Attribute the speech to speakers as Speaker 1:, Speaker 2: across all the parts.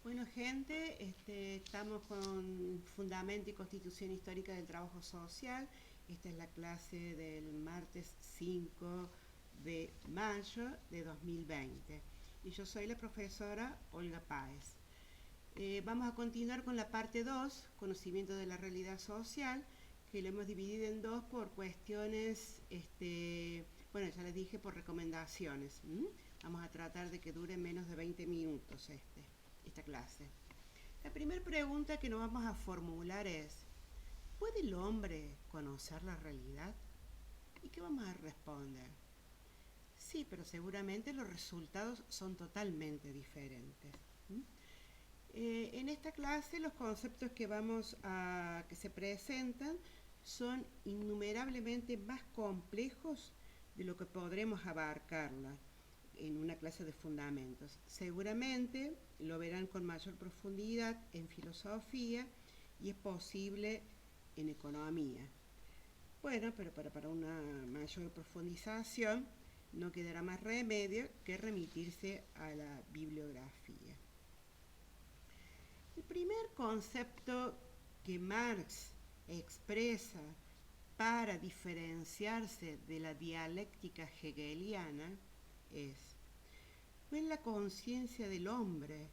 Speaker 1: Bueno, gente, estamos con Fundamento y Constitución Histórica del Trabajo Social. Esta es la clase del martes 5 de mayo de 2020. Y yo soy la profesora Olga Páez. Vamos a continuar con la parte 2, conocimiento de la realidad social, que lo hemos dividido en dos por cuestiones, bueno, ya les dije, por recomendaciones. Vamos a tratar de que dure menos de 20 minutos esta clase. La primera pregunta que nos vamos a formular es, ¿puede el hombre conocer la realidad? ¿Y qué vamos a responder? Sí, pero seguramente los resultados son totalmente diferentes. En esta clase los conceptos que se presentan son innumerablemente más complejos de lo que podremos abarcarla en una clase de fundamentos. Seguramente lo verán con mayor profundidad en filosofía y es posible en economía. Bueno, pero para una mayor profundización no quedará más remedio que remitirse a la bibliografía. El primer concepto que Marx expresa para diferenciarse de la dialéctica hegeliana es: no es la conciencia del hombre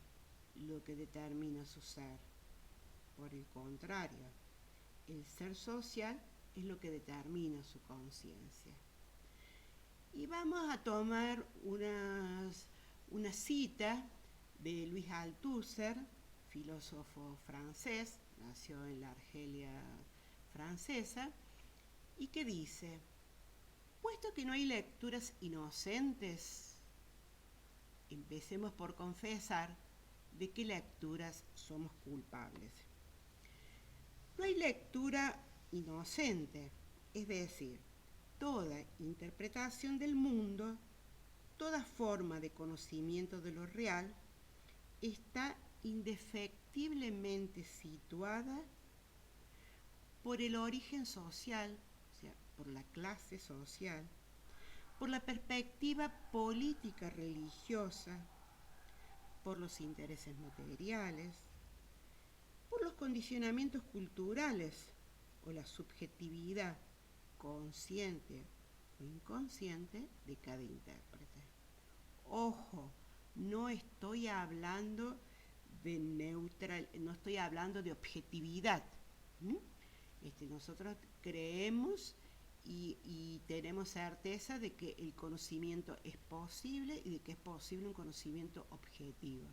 Speaker 1: lo que determina su ser. Por el contrario, el ser social es lo que determina su conciencia. Y vamos a tomar una cita de Louis Althusser, filósofo francés, nació en la Argelia francesa, y que dice: puesto que no hay lecturas inocentes, empecemos por confesar de qué lecturas somos culpables. No hay lectura inocente, es decir, toda interpretación del mundo, toda forma de conocimiento de lo real, está indefectiblemente situada por el origen social, o sea, por la clase social, por la perspectiva política religiosa, por los intereses materiales, por los condicionamientos culturales o la subjetividad consciente o inconsciente de cada intérprete. Ojo, no estoy hablando de objetividad. Nosotros creemos y tenemos certeza de que el conocimiento es posible y de que es posible un conocimiento objetivo.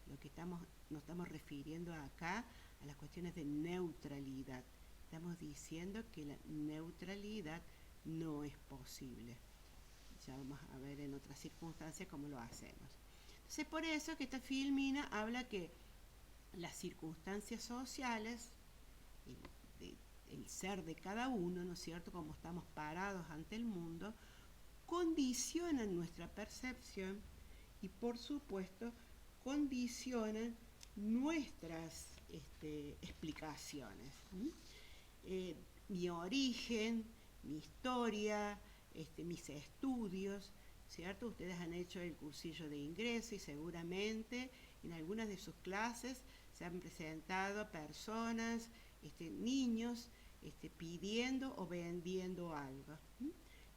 Speaker 1: Nos estamos refiriendo acá a las cuestiones de neutralidad. Estamos diciendo que la neutralidad no es posible. Ya vamos a ver en otras circunstancias cómo lo hacemos. Entonces, por eso que esta filmina habla que las circunstancias sociales, el ser de cada uno, ¿no es cierto?, como estamos parados ante el mundo, condicionan nuestra percepción y, por supuesto, condicionan nuestras explicaciones. Mi origen, mi historia, mis estudios, ¿cierto? Ustedes han hecho el cursillo de ingreso y seguramente en algunas de sus clases se han presentado personas, niños, pidiendo o vendiendo algo.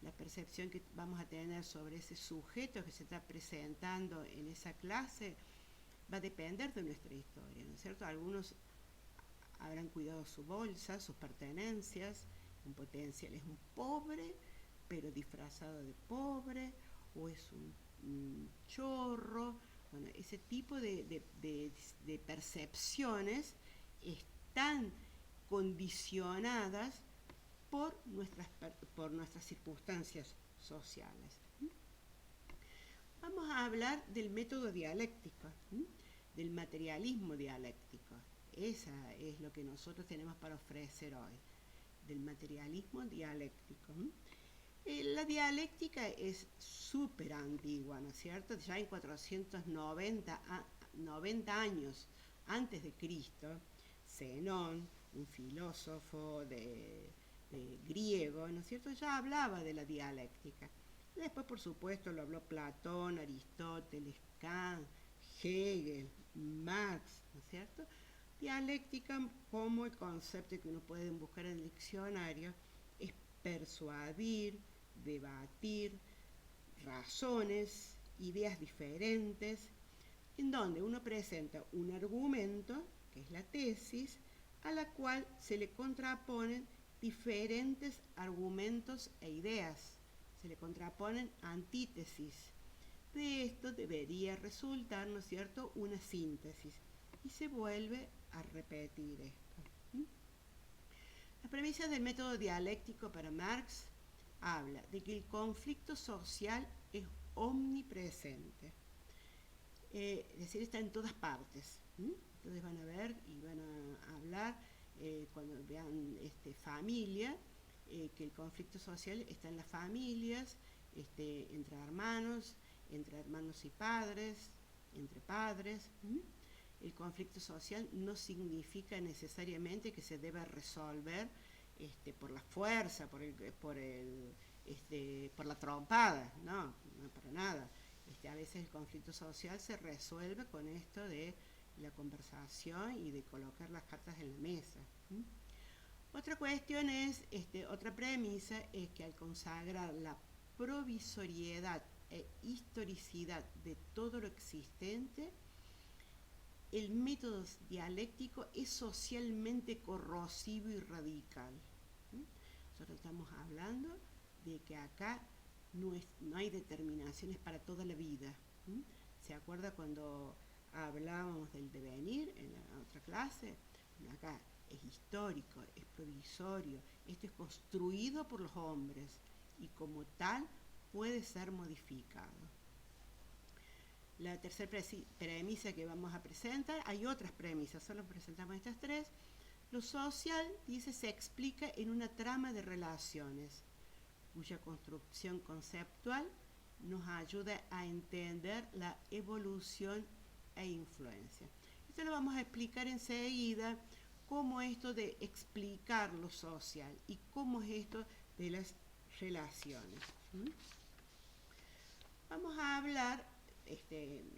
Speaker 1: La percepción que vamos a tener sobre ese sujeto que se está presentando en esa clase va a depender de nuestra historia, ¿no es cierto? Algunos habrán cuidado su bolsa, sus pertenencias, en potencial es un pobre, pero disfrazado de pobre, o es un chorro. Bueno, ese tipo de percepciones están condicionadas por nuestras circunstancias sociales. Vamos a hablar del método dialéctico, del materialismo dialéctico. Esa es lo que nosotros tenemos para ofrecer hoy, del materialismo dialéctico. La dialéctica es súper antigua, ¿no es cierto? Ya en 490 años antes de Cristo, Zenón, un filósofo de griego, ¿no es cierto?, ya hablaba de la dialéctica. Después, por supuesto, lo habló Platón, Aristóteles, Kant, Hegel, Marx, ¿no es cierto? Dialéctica, como el concepto que uno puede buscar en el diccionario, es persuadir, debatir, razones, ideas diferentes, en donde uno presenta un argumento, que es la tesis, a la cual se le contraponen diferentes argumentos e ideas, se le contraponen antítesis. De esto debería resultar, ¿no es cierto?, una síntesis, y se vuelve a repetir esto. Las premisas del método dialéctico para Marx habla de que el conflicto social es omnipresente, es decir, está en todas partes. Ustedes van a ver y van a hablar cuando vean familia, que el conflicto social está en las familias, entre hermanos y padres, entre padres. El conflicto social no significa necesariamente que se deba resolver por la fuerza, por la trompada, no para nada. A veces el conflicto social se resuelve con esto de la conversación y de colocar las cartas en la mesa. Otra cuestión es, otra premisa es que al consagrar la provisoriedad e historicidad de todo lo existente, el método dialéctico es socialmente corrosivo y radical. Nosotros estamos hablando de que acá no hay determinaciones para toda la vida. ¿Se acuerda cuando hablábamos del devenir en la otra clase? Acá es histórico, es provisorio, esto es construido por los hombres y como tal puede ser modificado. La tercera premisa que vamos a presentar, hay otras premisas, solo presentamos estas tres. Lo social, dice, se explica en una trama de relaciones, cuya construcción conceptual nos ayuda a entender la evolución e influencia. Esto lo vamos a explicar enseguida, cómo esto de explicar lo social y cómo es esto de las relaciones. Vamos a hablar,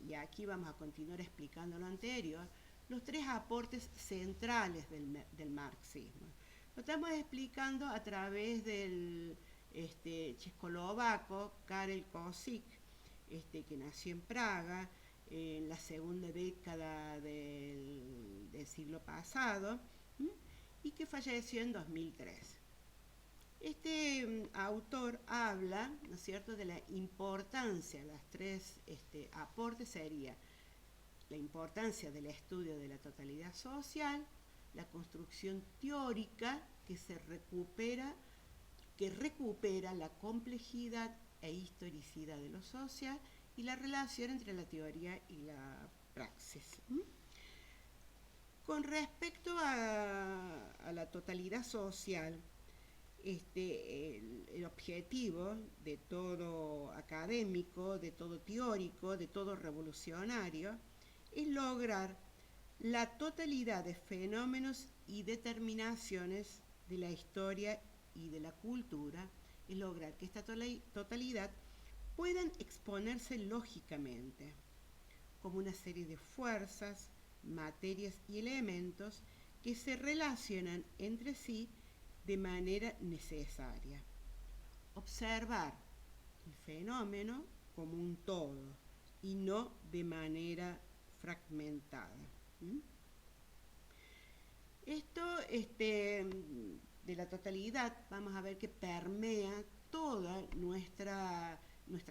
Speaker 1: y aquí vamos a continuar explicando lo anterior, los tres aportes centrales del marxismo. Lo estamos explicando a través del checoslovaco Karel Kosik, que nació en Praga en la segunda década del siglo pasado, y que falleció en 2003. Este autor habla, ¿no es cierto?, de la importancia, las tres aportes sería la importancia del estudio de la totalidad social, la construcción teórica que recupera la complejidad e historicidad de lo social y la relación entre la teoría y la praxis. Con respecto a la totalidad social, el objetivo de todo académico, de todo teórico, de todo revolucionario, es lograr la totalidad de fenómenos y determinaciones de la historia y de la cultura, es lograr que esta totalidad puedan exponerse lógicamente como una serie de fuerzas, materias y elementos que se relacionan entre sí de manera necesaria. Observar el fenómeno como un todo y no de manera fragmentada. Esto de la totalidad vamos a ver que permea toda nuestra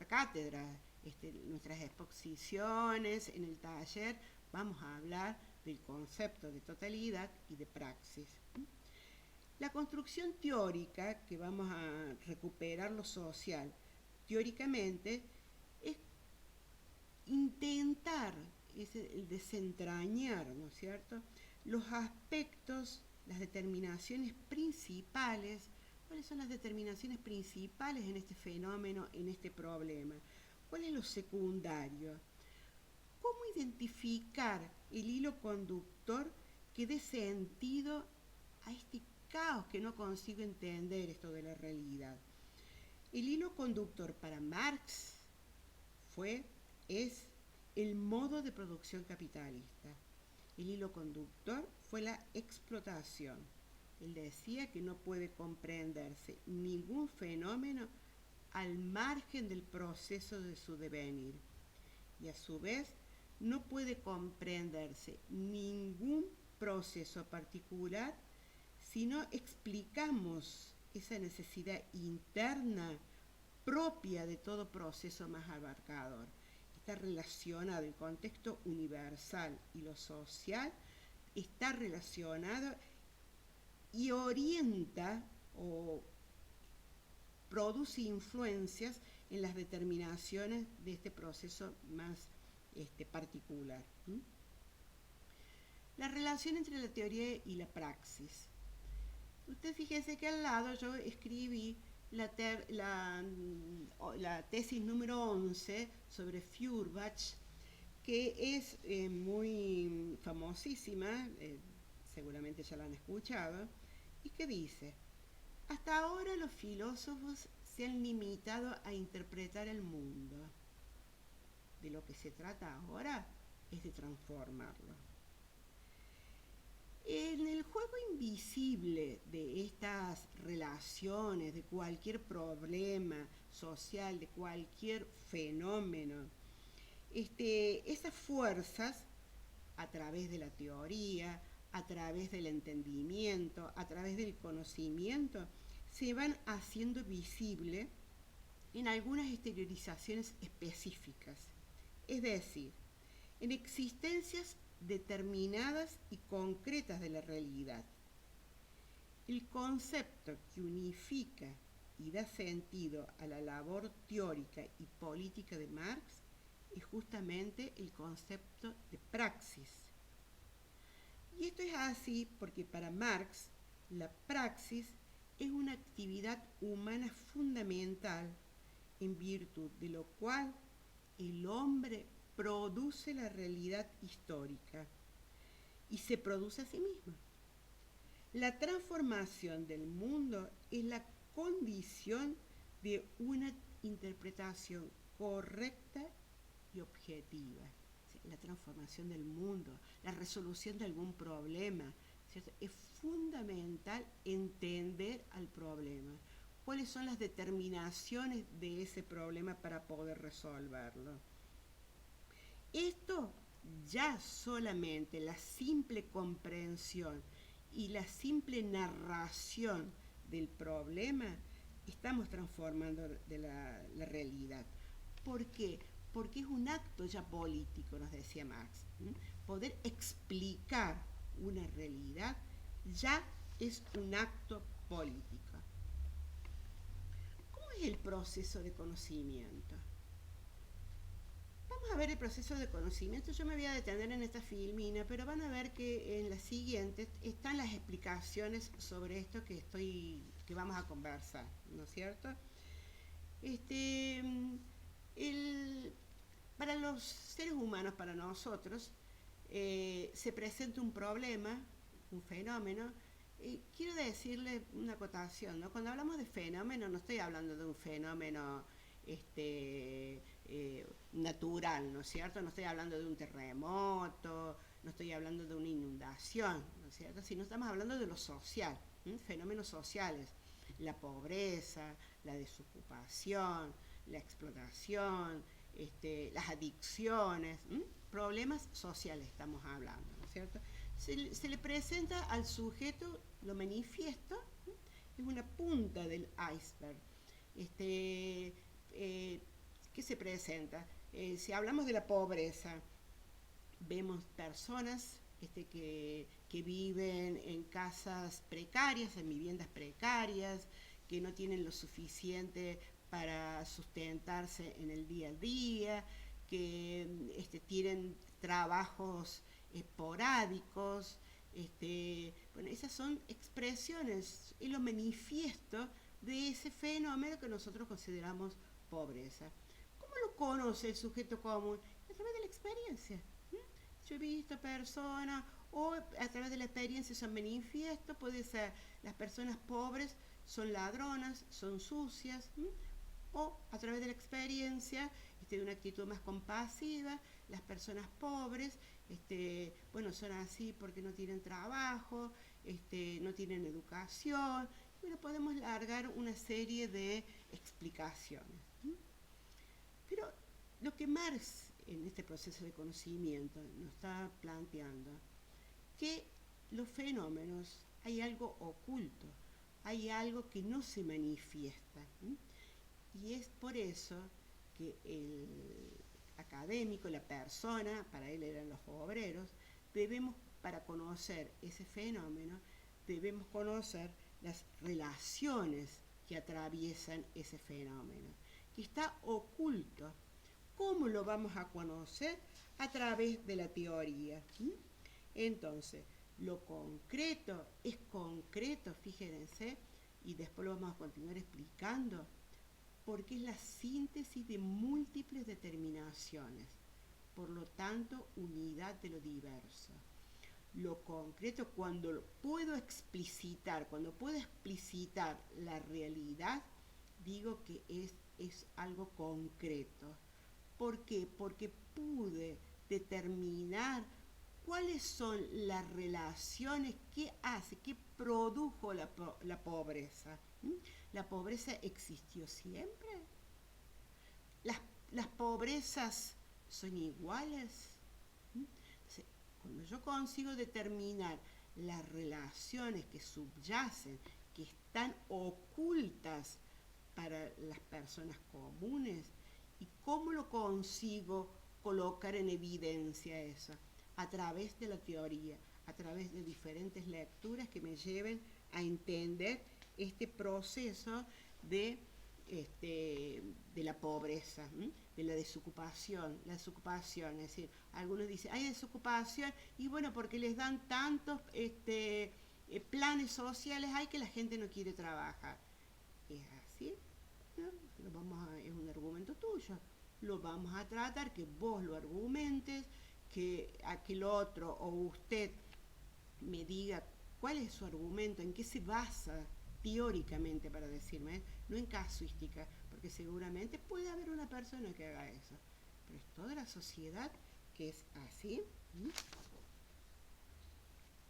Speaker 1: cátedra, nuestras exposiciones en el taller. Vamos a hablar del concepto de totalidad y de praxis. La construcción teórica, que vamos a recuperar lo social teóricamente, es intentar, es el desentrañar, ¿no es cierto?, los aspectos, las determinaciones principales. ¿Cuáles son las determinaciones principales en este fenómeno, en este problema? ¿Cuál es lo secundario? ¿Cómo identificar el hilo conductor que dé sentido a este caos que no consigo entender esto de la realidad? El hilo conductor para Marx es el modo de producción capitalista. El hilo conductor fue la explotación. Él decía que no puede comprenderse ningún fenómeno al margen del proceso de su devenir. Y a su vez, no puede comprenderse ningún proceso particular si no explicamos esa necesidad interna propia de todo proceso más abarcador. Está relacionado el contexto universal y lo social, está relacionado y orienta o produce influencias en las determinaciones de este proceso más particular. La relación entre la teoría y la praxis. Usted fíjese que al lado yo escribí la tesis número 11 sobre Feuerbach, que es muy famosísima, seguramente ya la han escuchado, y que dice: hasta ahora los filósofos se han limitado a interpretar el mundo. De lo que se trata ahora es de transformarlo. En el juego invisible de estas relaciones, de cualquier problema social, de cualquier fenómeno, esas fuerzas, a través de la teoría, a través del entendimiento, a través del conocimiento, se van haciendo visible en algunas exteriorizaciones específicas. Es decir, en existencias determinadas y concretas de la realidad. El concepto que unifica y da sentido a la labor teórica y política de Marx es justamente el concepto de praxis. Y esto es así porque para Marx la praxis es una actividad humana fundamental en virtud de lo cual el hombre produce la realidad histórica y se produce a sí mismo. La transformación del mundo es la condición de una interpretación correcta y objetiva. La transformación del mundo, la resolución de algún problema, ¿cierto? Es fundamental entender al problema. ¿Cuáles son las determinaciones de ese problema para poder resolverlo? Esto ya solamente la simple comprensión y la simple narración del problema, estamos transformando la realidad. ¿Por qué? Porque es un acto ya político, nos decía Marx. Poder explicar una realidad ya es un acto político. ¿Cómo es el proceso de conocimiento? Vamos a ver el proceso de conocimiento. Yo me voy a detener en esta filmina, pero van a ver que en la siguiente están las explicaciones sobre esto que vamos a conversar, ¿no es cierto? Para los seres humanos, para nosotros, se presenta un problema, un fenómeno. Quiero decirle una acotación, ¿no? Cuando hablamos de fenómeno, no estoy hablando de un fenómeno natural, ¿no es cierto? No estoy hablando de un terremoto, no estoy hablando de una inundación, ¿no es cierto? Sino estamos hablando de lo social, fenómenos sociales, la pobreza, la desocupación, la explotación, las adicciones, problemas sociales estamos hablando, ¿no es cierto? Se le presenta al sujeto lo manifiesto, es una punta del iceberg. ¿Qué se presenta? Si hablamos de la pobreza, vemos personas que viven en casas precarias, en viviendas precarias, que no tienen lo suficiente para sustentarse en el día a día, que tienen trabajos esporádicos. Bueno, esas son expresiones, es lo manifiesto de ese fenómeno que nosotros consideramos pobreza. ¿Cómo lo conoce el sujeto común? A través de la experiencia. Yo he visto personas, o a través de la experiencia son manifiestos, puede ser las personas pobres son ladronas, son sucias, o a través de la experiencia, de una actitud más compasiva, las personas pobres, bueno, son así porque no tienen trabajo, no tienen educación. Bueno, podemos largar una serie de explicaciones. Pero lo que Marx en este proceso de conocimiento nos está planteando, que los fenómenos hay algo oculto, hay algo que no se manifiesta. Y es por eso que el académico, la persona, para él eran los obreros, debemos, para conocer ese fenómeno, debemos conocer las relaciones que atraviesan ese fenómeno, que está oculto. ¿Cómo lo vamos a conocer? A través de la teoría. Entonces, lo concreto es concreto, fíjense, y después lo vamos a continuar explicando, porque es la síntesis de múltiples determinaciones, por lo tanto, unidad de lo diverso. Lo concreto, cuando puedo explicitar la realidad, digo que es algo concreto. ¿Por qué? Porque pude determinar cuáles son las relaciones que produjo la pobreza. ¿La pobreza existió siempre? ¿Las pobrezas son iguales? Entonces, cuando yo consigo determinar las relaciones que subyacen, que están ocultas para las personas comunes, ¿y cómo lo consigo colocar en evidencia eso? A través de la teoría, a través de diferentes lecturas que me lleven a entender este proceso de la pobreza, de la desocupación. La desocupación, es decir, algunos dicen, hay desocupación, y bueno, porque les dan tantos planes sociales, hay que la gente no quiere trabajar. ¿Es así? ¿No? Es un argumento tuyo. Lo vamos a tratar, que vos lo argumentes, que aquel otro o usted me diga cuál es su argumento, en qué se basa teóricamente para decirme, no en casuística, porque seguramente puede haber una persona que haga eso, pero es toda la sociedad que es así.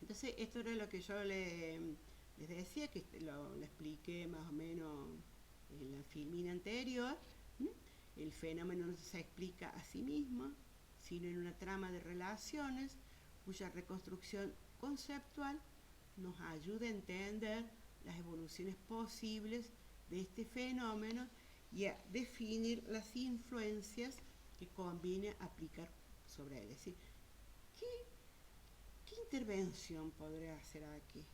Speaker 1: Entonces, esto era lo que yo les decía, que lo expliqué más o menos en la filmina anterior. El fenómeno no se explica a sí mismo, sino en una trama de relaciones cuya reconstrucción conceptual nos ayuda a entender las evoluciones posibles de este fenómeno y a definir las influencias que conviene aplicar sobre él. Es decir, ¿qué intervención podré hacer aquí?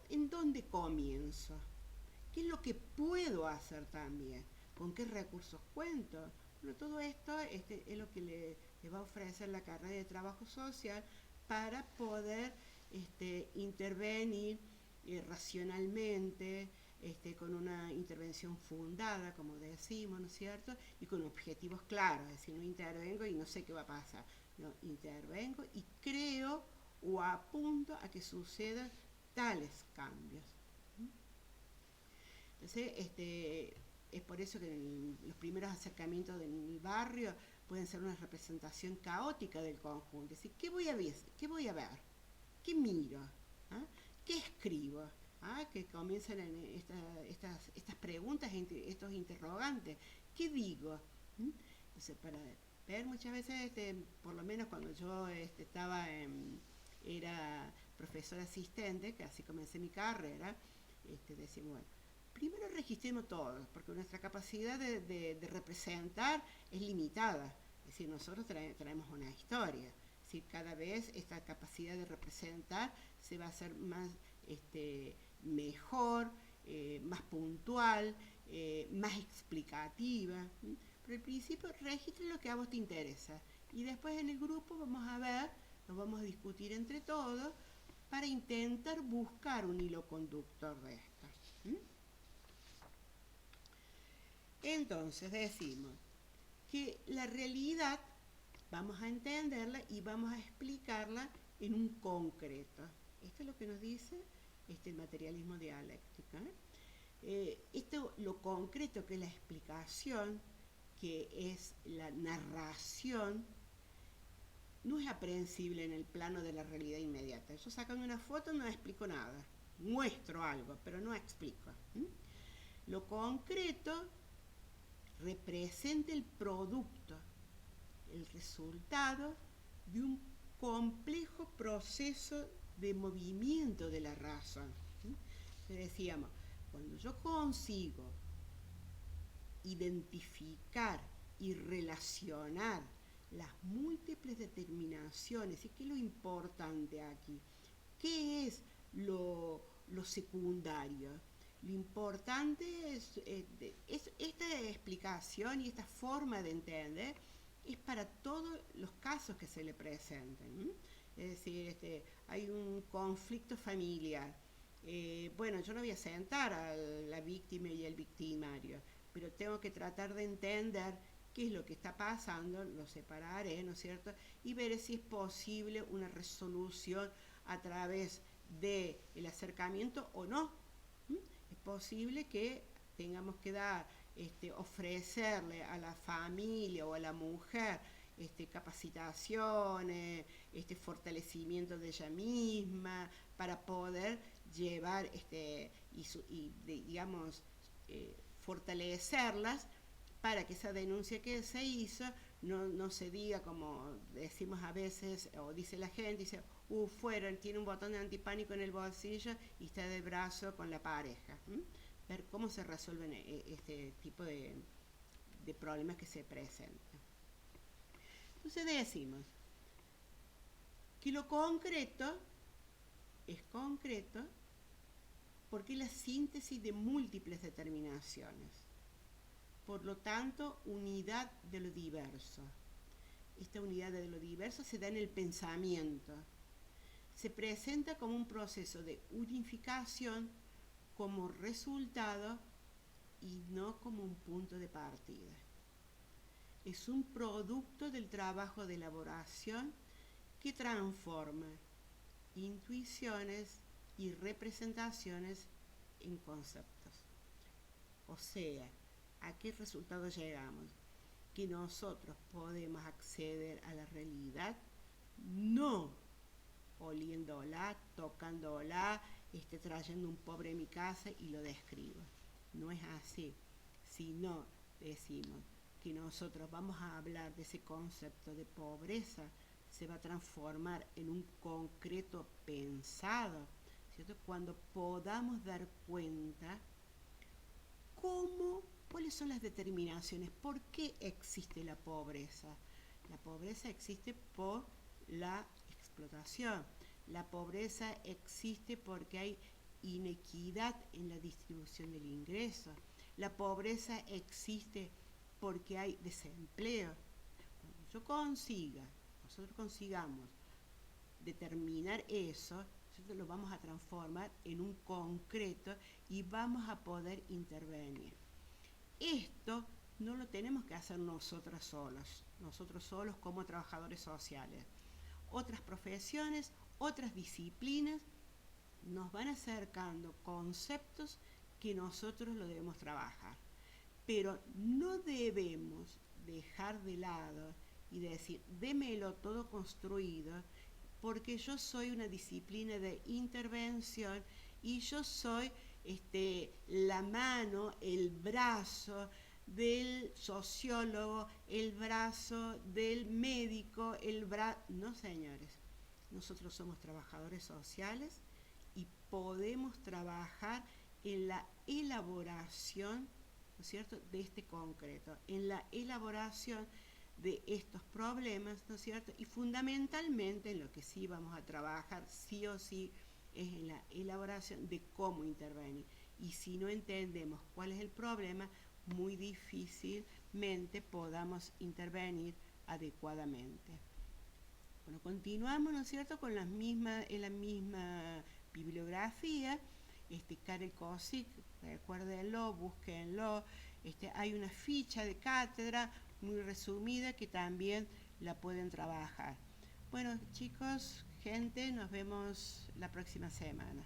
Speaker 1: ¿En dónde comienzo? ¿Qué es lo que puedo hacer también? ¿Con qué recursos cuento? Bueno, todo esto es lo que le va a ofrecer la carrera de trabajo social para poder intervenir racionalmente, con una intervención fundada, como decimos, ¿no es cierto? Y con objetivos claros, es decir, no intervengo y no sé qué va a pasar. No, intervengo y creo o apunto a que sucedan tales cambios. Entonces, es por eso que los primeros acercamientos del barrio pueden ser una representación caótica del conjunto. Es decir, ¿qué voy a ver? ¿Qué miro? ¿Ah? ¿Qué escribo? Que comienzan en estas preguntas, estos interrogantes. ¿Qué digo? Entonces, para ver muchas veces, por lo menos cuando yo era profesora asistente, que así comencé mi carrera, decimos, bueno, primero registremos todo, porque nuestra capacidad de representar es limitada. Es decir, nosotros traemos una historia. Es decir, cada vez esta capacidad de representar se va a hacer más mejor, más puntual, más explicativa. Pero al principio registre lo que a vos te interesa. Y después en el grupo vamos a ver, lo vamos a discutir entre todos para intentar buscar un hilo conductor de esto. Entonces decimos que la realidad vamos a entenderla y vamos a explicarla en un concreto. Esto es lo que nos dice el materialismo dialéctico. Esto, lo concreto que es la explicación, que es la narración, no es aprehensible en el plano de la realidad inmediata. Yo sacando una foto no explico nada, muestro algo, pero no explico. Lo concreto representa el producto, el resultado de un complejo proceso de movimiento de la razón. Decíamos, cuando yo consigo identificar y relacionar las múltiples determinaciones, ¿y qué es lo importante aquí? ¿Qué es lo secundario? Lo importante es esta explicación y esta forma de entender es para todos los casos que se le presenten. Es decir, hay un conflicto familiar. Bueno, yo no voy a sentar a la víctima y el victimario, pero tengo que tratar de entender qué es lo que está pasando, lo separaré, ¿no es cierto? Y ver si es posible una resolución a través del acercamiento o no. Es posible que tengamos que ofrecerle a la familia o a la mujer capacitaciones, fortalecimiento de ella misma, para poder llevar fortalecerlas para que esa denuncia que se hizo no se diga como decimos a veces, o dice la gente, dice, fueron, tiene un botón de antipánico en el bolsillo y está de brazo con la pareja. Ver cómo se resuelven este tipo de problemas que se presentan. Entonces decimos que lo concreto es concreto porque es la síntesis de múltiples determinaciones. Por lo tanto, unidad de lo diverso. Esta unidad de lo diverso se da en el pensamiento. Se presenta como un proceso de unificación como resultado y no como un punto de partida. Es un producto del trabajo de elaboración que transforma intuiciones y representaciones en conceptos. O sea, ¿a qué resultado llegamos? Que nosotros podemos acceder a la realidad no oliéndola, tocándola, trayendo un pobre a mi casa y lo describo. No es así, sino decimos que nosotros vamos a hablar de ese concepto de pobreza, se va a transformar en un concreto pensado, ¿cierto? Cuando podamos dar cuenta cuáles son las determinaciones, por qué existe la pobreza. La pobreza existe por la explotación. La pobreza existe porque hay inequidad en la distribución del ingreso. La pobreza existe porque hay desempleo. Cuando nosotros consigamos determinar eso, nosotros lo vamos a transformar en un concreto y vamos a poder intervenir. Esto no lo tenemos que hacer nosotros solos como trabajadores sociales. Otras profesiones, otras disciplinas nos van acercando conceptos que nosotros lo debemos trabajar. Pero no debemos dejar de lado y decir, démelo todo construido, porque yo soy una disciplina de intervención y yo soy la mano, el brazo del sociólogo, el brazo del médico, No, señores, nosotros somos trabajadores sociales y podemos trabajar en la elaboración, ¿no es cierto?, de este concreto, en la elaboración de estos problemas, ¿no es cierto? Y fundamentalmente en lo que sí vamos a trabajar, sí o sí, es en la elaboración de cómo intervenir. Y si no entendemos cuál es el problema, muy difícilmente podamos intervenir adecuadamente. Bueno, continuamos, ¿no es cierto?, con la misma bibliografía. Karel Kosick, recuérdenlo, búsquenlo. Hay una ficha de cátedra muy resumida que también la pueden trabajar. Bueno, chicos, gente, nos vemos la próxima semana.